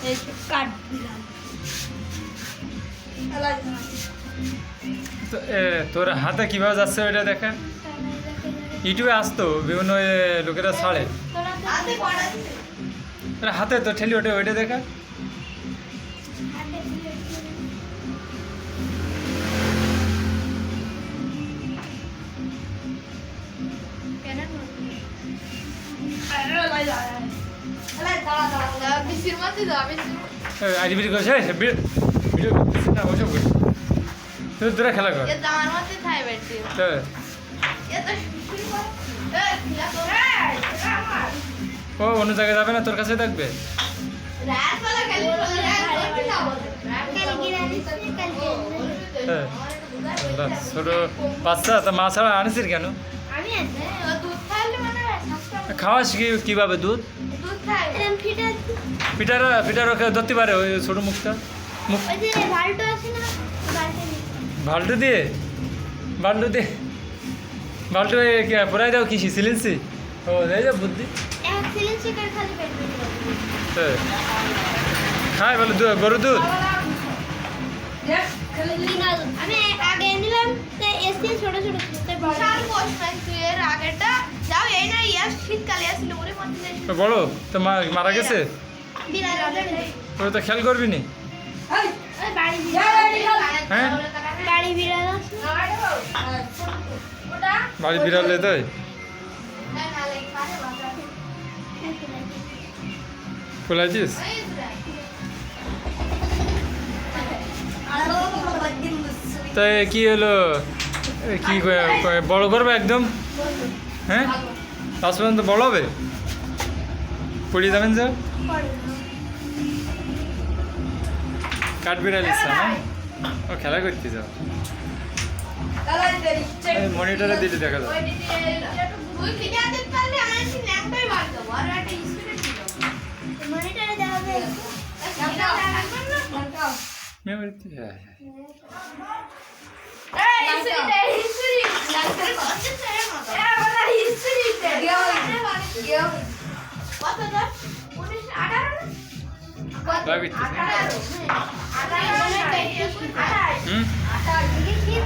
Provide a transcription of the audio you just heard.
এই কাট দিলাম তোর হাতে কিভাবে যাচ্ছে ওইটা দেখা ইউটিউবে আসতো বিভিন্ন লোকেরা ছাড়ে হাতে তো ঠেলি ওটা ওইটা দেখা আইডি করছে ভিডিও না ওসব করি তুই তোরা খেলা কর ও অন্য জায়গায় যাবে না তোর কাছে থাকবে ছোট বাচ্চা তা মা ছাড়া আনিসির কেন খাওয়াস কিভাবে দুধ পিঠার ধরতে পারে ওই ছোট মুখটা মুখ বাল্টু দিয়ে বাল্টু পুরাই দাও কিসি সিলিন্সি ও এই যে বুদ্ধি খাই বলো গরু দুধ বড় তো মারা গেছে ওরা তো খেয়াল করবি নি হ্যাঁ বাড়ি বিড়ালে তাই খোলাইছিস তাই কি হলো কি বড় করবে একদম হ্যাঁ লাস্ট পর্যন্ত বড় হবে পড়িয়ে যাবেন স্যার কাঠ বিড়াল ইচ্ছা হ্যাঁ ও খেলা করতে যাও মনিটরে দিলে দেখা যাবে